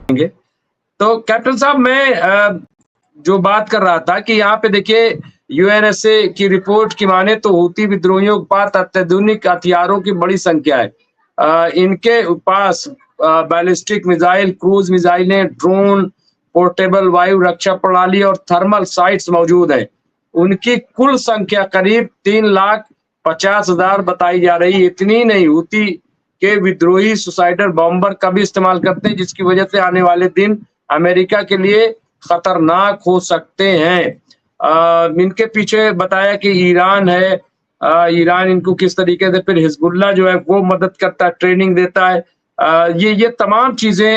देंगे। तो कैप्टन साहब मैं जो बात कर रहा था कि यहाँ पे देखिए यूएनएसए की रिपोर्ट की माने तो हूती विद्रोहियों के पास अत्याधुनिक हथियारों की बड़ी संख्या है। इनके पास बैलिस्टिक मिसाइल, क्रूज मिसाइलें, ड्रोन, पोर्टेबल वायु रक्षा प्रणाली और थर्मल साइट्स मौजूद हैं। उनकी कुल संख्या करीब 3,50,000 बताई जा रही है। इतनी नहीं, हूती के विद्रोही सुसाइडर बॉम्बर का भी इस्तेमाल करते हैं, जिसकी वजह से आने वाले दिन अमेरिका के लिए खतरनाक हो सकते हैं। इनके पीछे बताया कि ईरान है। ईरान इनको किस तरीके से, फिर हिजबुल्लाह जो है वो मदद करता है, ट्रेनिंग देता है। ये तमाम चीजें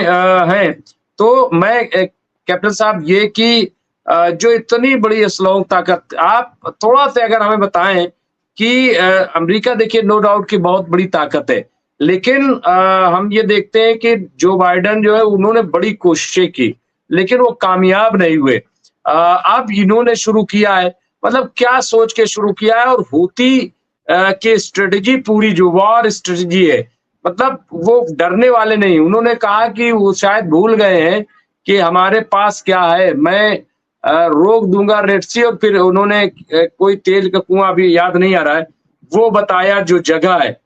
हैं। तो मैं कैप्टन साहब ये कि जो इतनी बड़ी असलह ताकत, आप थोड़ा सा अगर हमें बताएं कि अमेरिका देखिए नो डाउट की बहुत बड़ी ताकत है, लेकिन हम ये देखते हैं कि जो बाइडेन जो है उन्होंने बड़ी कोशिशें की, लेकिन वो कामयाब नहीं हुए। अब इन्होंने शुरू किया है, मतलब क्या सोच के शुरू किया है, और हूती की स्ट्रेटेजी पूरी जो वॉर स्ट्रेटेजी है, मतलब वो डरने वाले नहीं। उन्होंने कहा कि वो शायद भूल गए हैं कि हमारे पास क्या है। मैं रोक दूंगा रेड सी, और फिर उन्होंने कोई तेल का कुआं अभी याद नहीं आ रहा है, वो बताया जो जगह है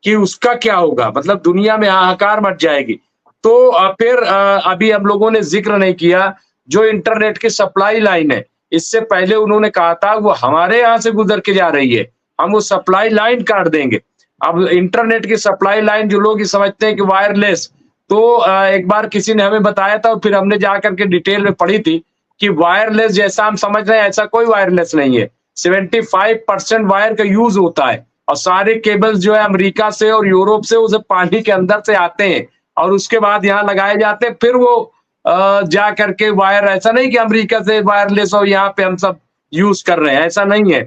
कि उसका क्या होगा, मतलब दुनिया में हाहाकार मच जाएगी। तो फिर अभी हम लोगों ने जिक्र नहीं किया जो इंटरनेट की सप्लाई लाइन है। इससे पहले उन्होंने कहा था वो हमारे यहाँ से गुजर के जा रही है, हम वो सप्लाई लाइन काट देंगे। अब इंटरनेट की सप्लाई लाइन जो लोग समझते हैं कि वायरलेस, तो एक बार किसी ने हमें बताया था और फिर हमने जाकर के डिटेल में पढ़ी थी कि वायरलेस जैसा हम समझ रहे हैं ऐसा कोई वायरलेस नहीं है। 75% वायर का यूज होता है, और सारे केबल्स जो है अमेरिका से और यूरोप से उसे पानी के अंदर से आते हैं और उसके बाद यहाँ लगाए जाते हैं। फिर वो जा करके वायर, ऐसा नहीं कि अमेरिका से वायरलेस और यहाँ पे हम सब यूज कर रहे हैं, ऐसा नहीं है।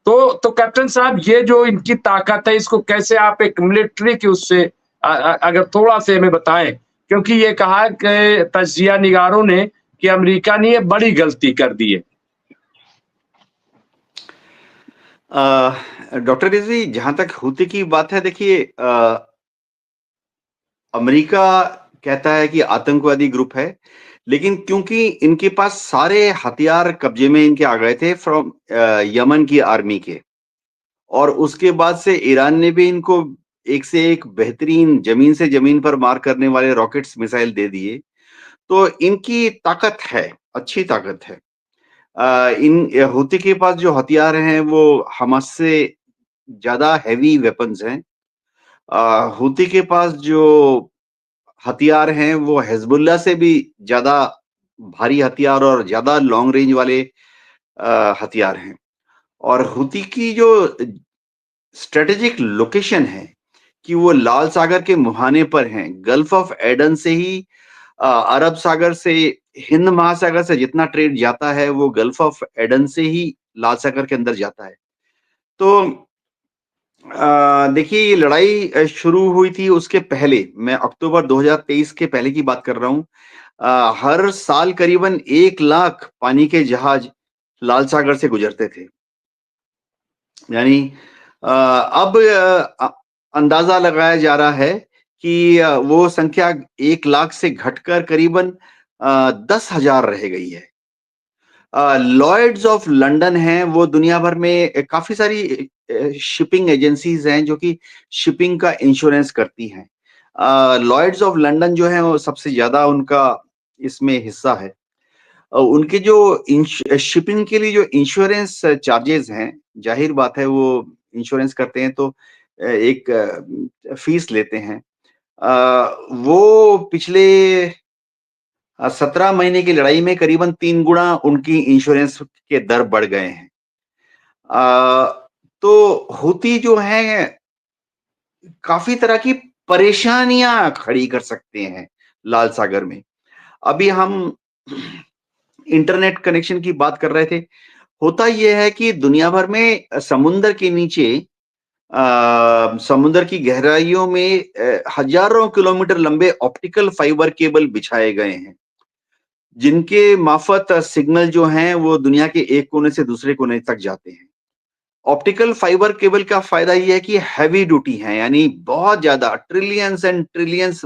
तो कैप्टन साहब ये जो इनकी ताकत है, इसको कैसे आप एक मिलिट्री की उससे अगर थोड़ा से हमें बताएं, क्योंकि ये कहा कि तजिया निगारों ने कि अमेरिका ने ये बड़ी गलती कर दी है। डॉक्टर रिजवी, जहां तक हूती की बात है, देखिए अमेरिका कहता है कि आतंकवादी ग्रुप है, लेकिन क्योंकि इनके पास सारे हथियार कब्जे में इनके आ गए थे फ्रॉम यमन की आर्मी के, और उसके बाद से ईरान ने भी इनको एक से एक बेहतरीन जमीन से जमीन पर मार करने वाले रॉकेट्स मिसाइल दे दिए। तो इनकी ताकत है, अच्छी ताकत है। इन हूती के पास जो हथियार हैं वो हमास से ज्यादा हैवी वेपन्स हैं। हूती के पास जो हथियार हैं वो हिजबुल्लाह से भी ज्यादा भारी हथियार और ज्यादा लॉन्ग रेंज वाले हथियार हैं। और हूती की जो स्ट्रेटेजिक लोकेशन है कि वो लाल सागर के मुहाने पर हैं, गल्फ ऑफ एडन से ही अरब सागर से, हिंद महासागर से जितना ट्रेड जाता है वो गल्फ ऑफ एडन से ही लाल सागर के अंदर जाता है। तो देखिए, ये लड़ाई शुरू हुई थी उसके पहले, मैं अक्टूबर 2023 के पहले की बात कर रहा हूँ। हर साल करीबन 1 लाख पानी के जहाज लाल सागर से गुजरते थे। यानी अब अंदाजा लगाया जा रहा है कि वो संख्या 1 लाख से घटकर करीबन 10,000 रह गई है। लॉयड्स ऑफ लंदन है, वो दुनिया भर में काफी सारी शिपिंग एजेंसीज हैं जो कि शिपिंग का इंश्योरेंस करती हैं। लॉयड्स ऑफ लंदन जो है वो सबसे ज्यादा उनका इसमें हिस्सा है। उनके जो शिपिंग के लिए जो इंश्योरेंस चार्जेस हैं, जाहिर बात है वो इंश्योरेंस करते हैं तो एक फीस लेते हैं। वो पिछले 17 महीने की लड़ाई में करीबन 3 गुना उनकी इंश्योरेंस के दर बढ़ गए हैं। तो हूती जो है काफी तरह की परेशानियां खड़ी कर सकते हैं लाल सागर में। अभी हम इंटरनेट कनेक्शन की बात कर रहे थे। होता यह है कि दुनिया भर में समुद्र के नीचे, समुद्र की गहराइयों में हजारों किलोमीटर लंबे ऑप्टिकल फाइबर केबल बिछाए गए हैं, जिनके मार्फत सिग्नल जो हैं वो दुनिया के एक कोने से दूसरे कोने तक जाते हैं। ऑप्टिकल फाइबर केबल का फायदा ये है कि हैवी ड्यूटी है, यानी बहुत ज्यादा ट्रिलियंस एंड ट्रिलियंस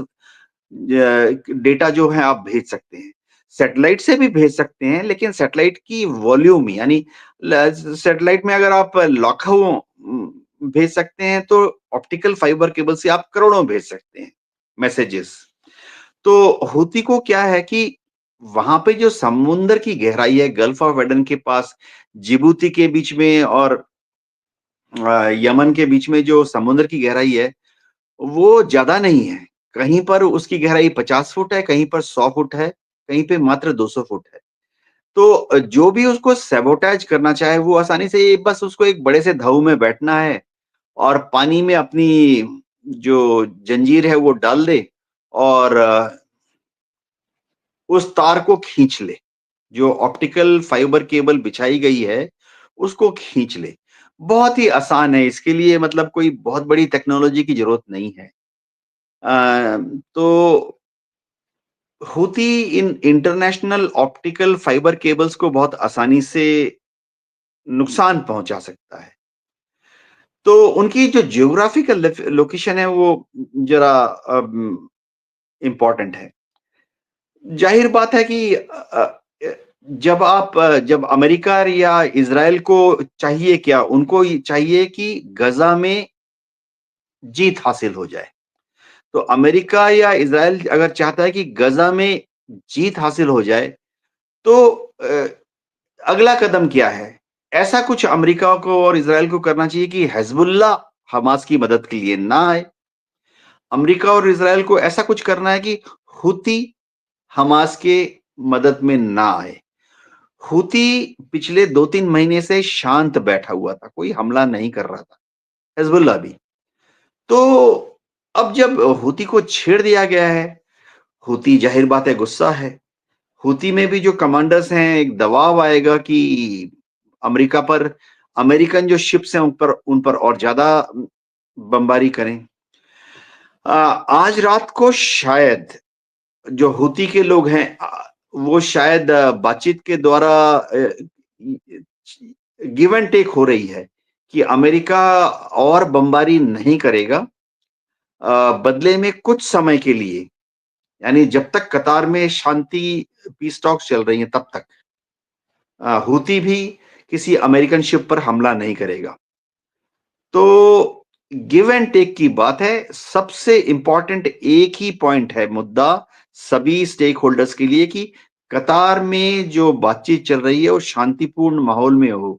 डेटा जो है आप भेज सकते हैं। सैटेलाइट से भी भेज सकते हैं, लेकिन सैटेलाइट की वॉल्यूम यानी सैटेलाइट में अगर आप लाखों भेज सकते हैं, तो ऑप्टिकल फाइबर केबल से आप करोड़ों भेज सकते हैं मैसेजेस। तो हूती को क्या है कि वहां पे जो समुंदर की गहराई है, गल्फ ऑफ एडन के पास, जिबूती के बीच में और यमन के बीच में जो समुद्र की गहराई है, वो ज्यादा नहीं है। कहीं पर उसकी गहराई 50 फुट है, कहीं पर 100 फुट है, कहीं पे मात्र 200 फुट है। तो जो भी उसको सैबोटाज करना चाहे, वो आसानी से बस उसको एक बड़े से धाऊ में बैठना है और पानी में अपनी जो जंजीर है वो डाल दे और उस तार को खींच ले। जो ऑप्टिकल फाइबर केबल बिछाई गई है, उसको खींच ले। बहुत ही आसान है, इसके लिए मतलब कोई बहुत बड़ी टेक्नोलॉजी की जरूरत नहीं है। तो Houthi in international optical fibre cables को बहुत आसानी से नुकसान पहुंचा सकता है। तो उनकी जो जियोग्राफिकल लोकेशन है वो जरा इम्पोर्टेंट है। जाहिर बात है कि जब अमेरिका या इजराइल को चाहिए क्या, उनको चाहिए कि गजा में जीत हासिल हो जाए। तो अमेरिका या इजराइल अगर चाहता है कि गजा में जीत हासिल हो जाए, तो अगला कदम क्या है? ऐसा कुछ अमेरिका को और इजराइल को करना चाहिए कि हिजबुल्लाह हमास की मदद के लिए ना आए। अमेरिका और इजराइल को ऐसा कुछ करना है कि हूती हमास के मदद में ना आए। हूती पिछले 2-3 महीने से शांत बैठा हुआ था, कोई हमला नहीं कर रहा था, हिजबुल्लाह भी। तो अब जब हूती को छेड़ दिया गया है, हूती जाहिर बात है गुस्सा है। हूती में भी जो कमांडर्स हैं, एक दबाव आएगा कि अमेरिका पर, अमेरिकन जो शिप्स हैं उन पर और ज्यादा बमबारी करें। आज रात को शायद जो हूती के लोग हैं, वो शायद बातचीत के द्वारा गिव एंड टेक हो रही है कि अमेरिका और बमबारी नहीं करेगा, बदले में कुछ समय के लिए, यानी जब तक कतार में शांति पीस टॉक्स चल रही हैं तब तक हूती भी किसी अमेरिकन शिप पर हमला नहीं करेगा। तो गिव एंड टेक की बात है। सबसे इंपॉर्टेंट एक ही पॉइंट है, मुद्दा सभी स्टेक होल्डर्स के लिए, कि कतार में जो बातचीत चल रही है वो शांतिपूर्ण माहौल में हो।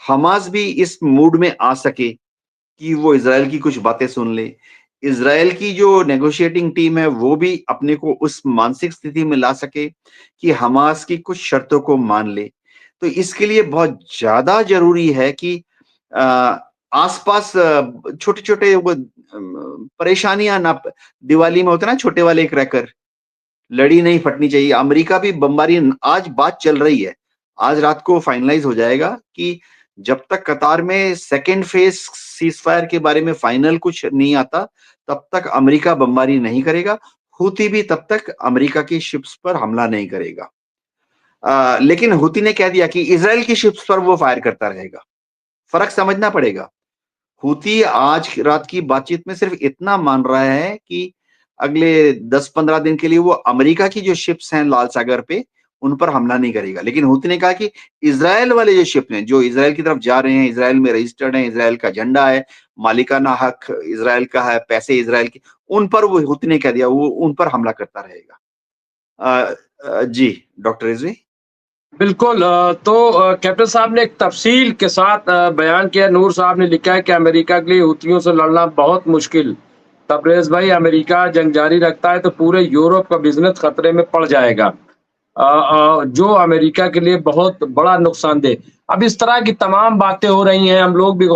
हमास भी इस मूड में आ सके कि वो इजराइल की कुछ बातें सुन ले। इजराइल की जो नेगोशिएटिंग टीम है वो भी अपने को उस मानसिक स्थिति में ला सके कि हमास की कुछ शर्तों को मान ले। तो इसके लिए बहुत ज्यादा जरूरी है कि आसपास छोटे छोटे वो परेशानियां ना, दिवाली में होते ना छोटे वाले क्रैकर, लड़ी नहीं फटनी चाहिए। अमेरिका भी बमबारी, आज बात चल रही है, आज रात को फाइनलाइज हो जाएगा कि जब तक कतार में सेकेंड फेज सीज फायर के बारे में फाइनल कुछ नहीं आता, तब तक अमेरिका बमबारी नहीं करेगा। हूती भी तब तक अमेरिका की शिप्स पर हमला नहीं करेगा। लेकिन हूती ने कह दिया कि इजराइल की शिप्स पर वो फायर करता रहेगा। फर्क समझना पड़ेगा। हूती आज रात की बातचीत में सिर्फ इतना मान रहा है कि अगले 10-15 दिन के लिए वो अमेरिका की जो शिप्स हैं लाल सागर पे, उन पर हमला नहीं करेगा। लेकिन हूती ने कहा कि इजराइल वाले जो शिप हैं, जो इजराइल की तरफ जा रहे हैं, इजराइल में रजिस्टर्ड हैं, इजराइल का झंडा है, मालिकाना हक इजराइल का है, पैसे इजराइल के, उन पर वो हूती ने कह दिया वो उन पर हमला करता रहेगा। जी डॉक्टर रिजवी। बिल्कुल। तो कैप्टन साहब ने एक तफसील के साथ बयान किया। नूर साहब ने लिखा है कि अमेरिका के लिए हूथियों से लड़ना बहुत मुश्किल। तबरेज भाई, अमेरिका जंग जारी रखता है तो पूरे यूरोप का बिजनेस खतरे में पड़ जाएगा, जो अमेरिका के लिए बहुत बड़ा नुकसानदेह। अब इस तरह की तमाम बातें हो रही हैं, हम लोग भी